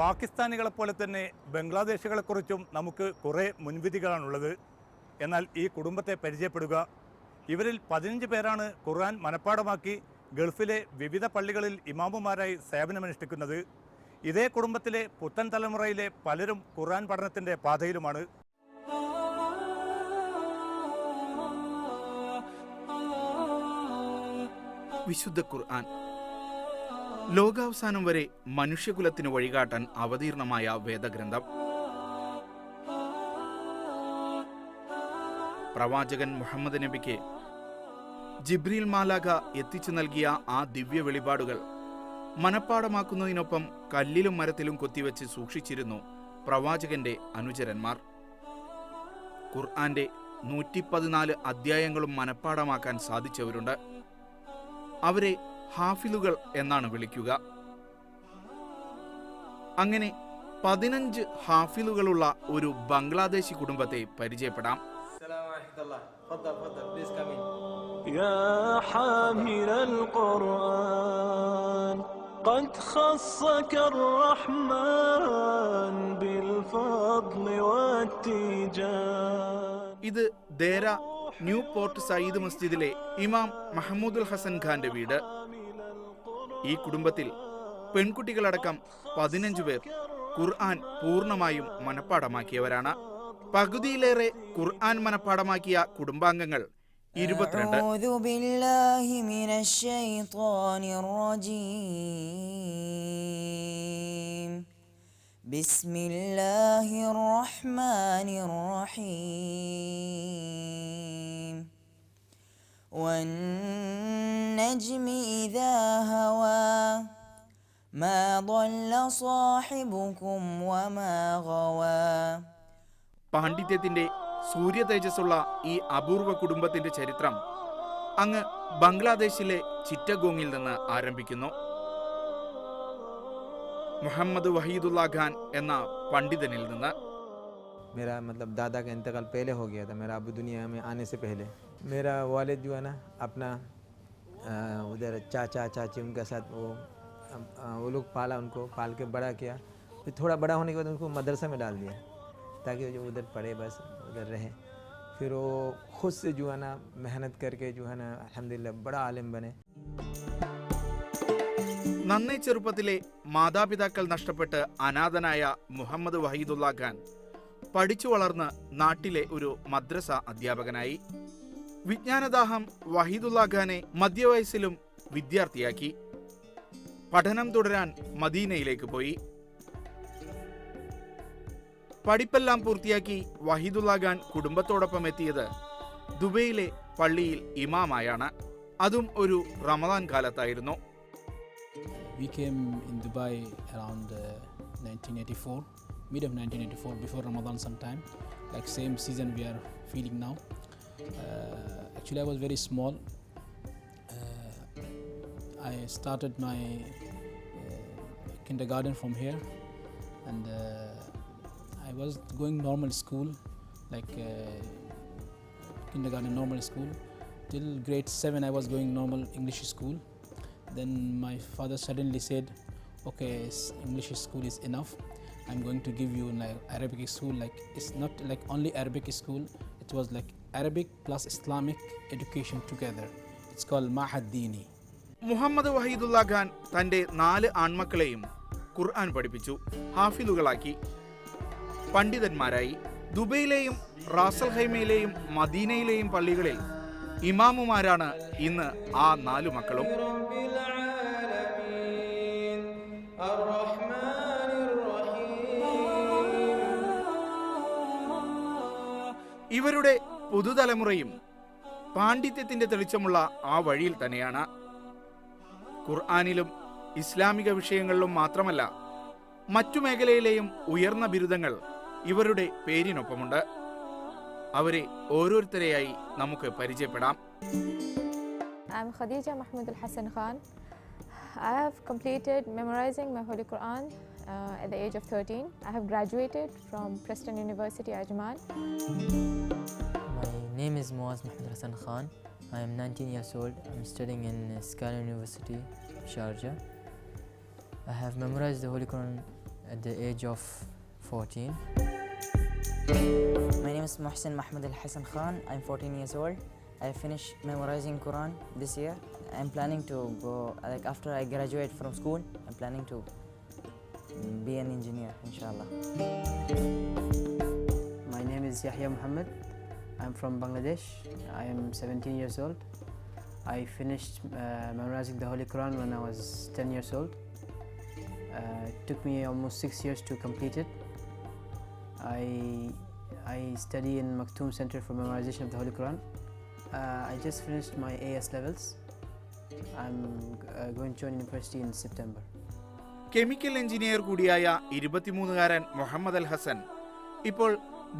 പാകിസ്ഥാനികളെപ്പോലെ തന്നെ ബംഗ്ലാദേശികളെക്കുറിച്ചും നമുക്ക് കുറേ മുൻവിധികളാണുള്ളത്. എന്നാൽ ഈ കുടുംബത്തെ പരിചയപ്പെടുക. ഇവരിൽ 15 പേരാണ് ഖുർആൻ മനഃപ്പാഠമാക്കി ഗൾഫിലെ വിവിധ പള്ളികളിൽ ഇമാമുമാരായി സേവനമനുഷ്ഠിക്കുന്നത്. ഇതേ കുടുംബത്തിലെ പുത്തൻ തലമുറയിലെ പലരും ഖുർആൻ പഠനത്തിൻ്റെ പാതയിലുമാണ്. വിശുദ്ധ ഖുർആൻ ലോകാവസാനം വരെ മനുഷ്യകുലത്തിന് വഴികാട്ടാൻ അവതീർണമായ വേദഗ്രന്ഥം. പ്രവാചകൻ മുഹമ്മദ് നബിക്ക് ജിബ്രീൽ മാലാഖ എത്തിച്ചു നൽകിയ ആ ദിവ്യ വെളിപാടുകൾ മനഃപ്പാഠമാക്കുന്നതിനൊപ്പം കല്ലിലും മരത്തിലും കൊത്തിവെച്ച് സൂക്ഷിച്ചിരുന്നു പ്രവാചകന്റെ അനുചരന്മാർ. ഖുർആന്റെ 114 അധ്യായങ്ങളും മനഃപ്പാഠമാക്കാൻ സാധിച്ചവരുണ്ട്. അവരെ ഹാഫിലുകൾ എന്നാണ് വിളിക്കുക. അങ്ങനെ 15 ഹാഫിലുകളുള്ള ഒരു ബംഗ്ലാദേശി കുടുംബത്തെ പരിചയപ്പെടാം. ഇത് ദേര ന്യൂ പോർട്ട് സയ്യിദ് മസ്ജിദിലെ ഇമാം മഹമ്മൂദുൽ ഹസൻ ഖാന്റെ വീട്. ഈ കുടുംബത്തിൽ പെൺകുട്ടികളടക്കം 15 പേർ ഖുർആൻ പൂർണ്ണമായും മനഃപ്പാഠമാക്കിയവരാണ്. പകുതിയിലേറെ ഖുർആൻ മനഃപ്പാഠമാക്കിയ കുടുംബാംഗങ്ങൾ 22. ബിസ്മില്ലാഹിർ റഹ്മാനിർ റഹീം വന്നജ്മി ഇദാ ഹവാ മാ ضل സാഹിബുകും വമാ ഗവാ. പാണ്ഡിത്യത്തിന്റെ സൂര്യതേജസ്സുള്ള ഈ അപൂർവ കുടുംബത്തിന്റെ ചരിത്രം അങ്ങ് ബംഗ്ലാദേശിലെ ചിറ്റഗോങ്ങിൽ നിന്ന് ആരംഭിക്കുന്നു. മുഹമ്മദ് വഹീദുല്ലാ ഖാൻ എന്ന പണ്ഡിതനിൽ നിന്ന്. मेरा मतलब दादा का इंतकाल पहले हो गया था, मेरा अबू दुनिया में आने से पहले. मेरा वालिद जो है ना अपना उधर चाचा चाची उनके साथ वो लोग पाला, उनको पाल के बड़ा किया. फिर थोड़ा बड़ा होने के बाद उनको मदरसा में डाल दिया ताकि जो उधर पढ़े, बस उधर रहे. फिर वो खुद से जो है ना मेहनत करके जो है ना अल्हम्दुलिल्लाह बड़ा आलिम बने. നന്നേ ചെറുപ്പത്തിലെ മാതാപിതാക്കൾ നഷ്ടപ്പെട്ട് അനാഥനായ മുഹമ്മദ് വഹീദുല്ലാ ഖാൻ പഠിച്ചു വളർന്ന് നാട്ടിലെ ഒരു മദ്രസ അധ്യാപകനായി. വിജ്ഞാനദാഹം വഹീദുല്ലാ ഖാനെ മധ്യവയസ്സിലും വിദ്യാർത്ഥിയാക്കി. പഠനം തുടരാൻ മദീനയിലേക്ക് പോയി. പഠിപ്പെല്ലാം പൂർത്തിയാക്കി വഹീദുല്ലാ ഖാൻ കുടുംബത്തോടൊപ്പം എത്തിയത് ദുബൈയിലെ പള്ളിയിൽ ഇമാമായാണ്. അതും ഒരു Ramadan കാലത്തായിരുന്നു. We came in Dubai around 1984, mid of 1984, before Ramadan sometime, like same season we are feeling now. Actually I was very small. I started my kindergarten from here, and I was going normal school, like kindergarten normal school. Till grade 7 I was going normal English school. Then my father suddenly said, okay, English school is enough. I'm going to give you like Arabic school. Like it's not like only Arabic school. It was like Arabic plus Islamic education together. It's called Mahad Dini. Muhammad വഹീദുല്ലാ Khan തന്റെ 4 ആൺമക്കളെയും ഖുർആൻ പഠിപ്പിച്ചു, ഹാഫിലുകളാക്കി, പണ്ഡിതന്മാരായി. ദുബൈയിലെയും Ras al ഹൈമയിലെയും മദീനയിലെയും പള്ളികളിൽ ഇമാമുമാരാണ് ഇന്ന് ആ 4 മക്കളും. ഇവരുടെ പുതുതലമുറയും പാണ്ഡിത്യത്തിന്റെ തെളിച്ചമുള്ള ആ വഴിയിൽ തന്നെയാണ്. ഖുർആനിലും ഇസ്ലാമിക വിഷയങ്ങളിലും മാത്രമല്ല, മറ്റു മേഖലയിലെയും ഉയർന്ന ബിരുദങ്ങൾ ഇവരുടെ പേരിനൊപ്പമുണ്ട്. അവരെ ഓരോരുത്തരെയായി നമുക്ക് പരിചയപ്പെടാം. I'm Khadija Mahmoud Al-Hassan Khan. I have completed memorizing my Holy Quran at the age of 13. I have graduated from Preston University, Ajman. My name is Muaz Mahmoud Hassan Khan. I am 19 years old. I'm studying in Skyline University, Sharjah. I have memorized the Holy Quran at the age of 14. My name is Mohsen Mahmoud Al Hassan Khan. I'm 14 years old. I finished memorizing Quran this year. I'm planning to go, like after I graduate from school, I'm planning to be an engineer, inshallah. My name is Yahya Muhammad. I'm from Bangladesh. I am 17 years old. I finished memorizing the Holy Quran when I was 10 years old. It took me almost 6 years to complete it. I study in Maktoum Center for Memorization of the Holy Quran. I just finished my AS levels. I'm going to join university in September. Chemical engineer കൂടിയായ 23-കാരൻ മുഹമ്മദ് അൽ ഹസൻ ഇപ്പോൾ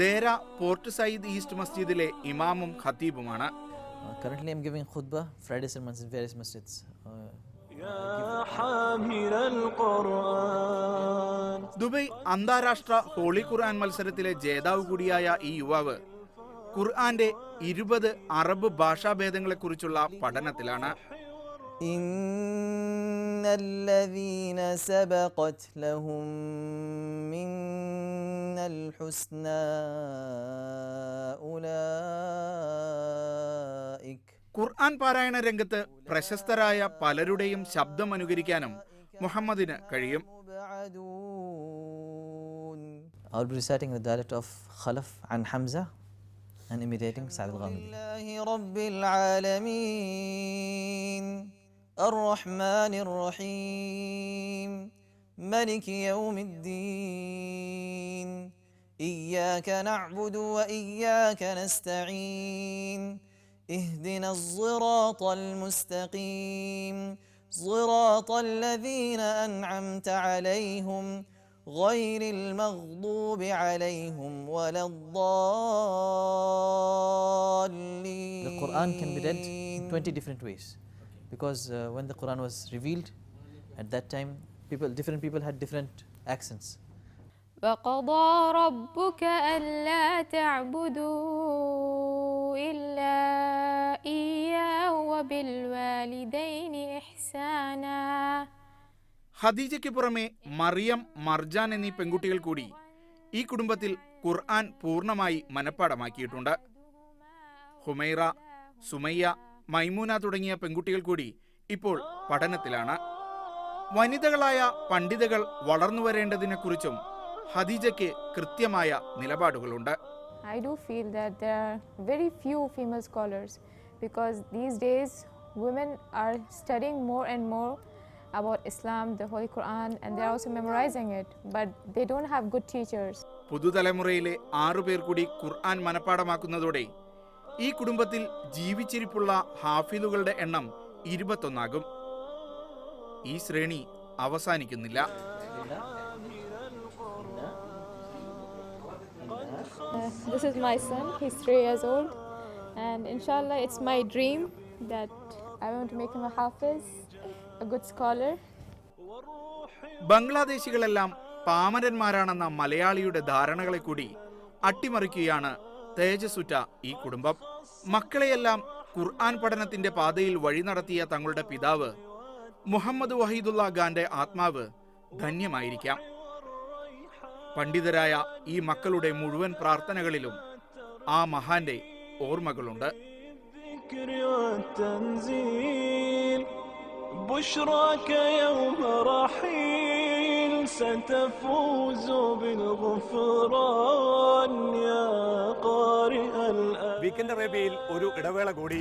Deira port Saeed east മസ്ജിദിലെ ഇമാമും ഖത്തീബുമാണ്. Currently I'm giving khutbah Friday sermons in various masjids. Dubai അന്താരാഷ്ട്ര holy Quran മത്സരത്തിലെ ജേതാവ് കൂടിയായ ഈ യുവാവ് ഖുർആന്റെ 20 അറബ് ഭാഷാഭേദങ്ങളെക്കുറിച്ചുള്ള പഠനത്തിലാണ്. ഇന്നല്ലദീന സബഖത് ലഹും മിന്നൽ ഹുസ്നാ ഉലൈക. ഖുർആൻ പാരായണ രംഗത്ത് പ്രശസ്തരായ പലരുടെയും ശബ്ദം അനുകരിക്കാനും മുഹമ്മദിന് കഴിയും. I'll be reciting the dialect of Khalaf and Hamza and imitating Sa'd al-Ghamidi. Alhamdulillahi Rabbil Alameen Ar-Rahmanir Rahim Maliki Yawmiddin Iyyaka na'budu wa iyyaka nasta'in اهدنا الصراط المستقيم صراط الذين أنعمت عليهم غير المغضوب عليهم ولا الضالين. The Quran can be read in 20 different ways because when the Quran was revealed at that time different people had different accents. وقضى ربك ألا تعبدوا إلا إياه وبالوالدين إحسانا. ഖദീജയ്ക്ക് പുറമെ മറിയം, മർജാൻ എന്നീ പെൺകുട്ടികൾ കൂടി ഈ കുടുംബത്തിൽ ഖുർആൻ പൂർണ്ണമായി മനഃപ്പാടമാക്കിയിട്ടുണ്ട്. ഹുമൈറ, സുമയ്യ, മൈമൂന തുടങ്ങിയ പെൺകുട്ടികൾ കൂടി ഇപ്പോൾ പഠനത്തിലാണ്. വനിതകളായ പണ്ഡിതകൾ വളർന്നു വരേണ്ടതിനെക്കുറിച്ചും ഖദീജയ്ക്ക് കൃത്യമായ നിലപാടുകളുണ്ട്. I do feel that there are very few female scholars because these days women are studying more and more about Islam, the Holy Quran, and they're also memorizing it, but they don't have good teachers. പുതുതലമുറയിലെ 6 പേർ കൂടി ഖുർആൻ മനഃപ്പാടമാക്കുന്നതോടെ ഈ കുടുംബത്തിൽ ജീവിച്ചിരിപ്പുള്ള ഹാഫിദുകളുടെ എണ്ണം 21 ആകും. ഈ ശ്രേണി അവസാനിക്കുന്നില്ല. This is my son, he's 3 years old, and inshallah it's my dream that I want to make him a hafiz, a good scholar. ബംഗ്ലാദേശികളെല്ലാം പാമരന്മാരാണെന്ന മലയാളിയുടെ ധാരണകളെ കൂടി അട്ടിമറിക്കുകയാണ് തേജസുറ്റ ഈ കുടുംബം. മക്കളെയെല്ലാം ഖുർആൻ പഠനത്തിന്റെ പാതയിൽ വഴി നടത്തിയ തങ്ങളുടെ പിതാവ് മുഹമ്മദ് വഹീദുള്ള ഖാന്റെ ആത്മാവ് ധന്യമായിരിക്കാം. പണ്ഡിതരായ ഈ മക്കളുടെ മുഴുവൻ പ്രാർത്ഥനകളിലും ആ മഹാന്റെ ഓർമ്മകളുണ്ട്. بشراك يوم رحيل ستفوز بالغفران يا قارئ الآيات. വീക്കെൻഡ് അറേബ്യയിൽ ഒരു ഇടവേള കൂടി.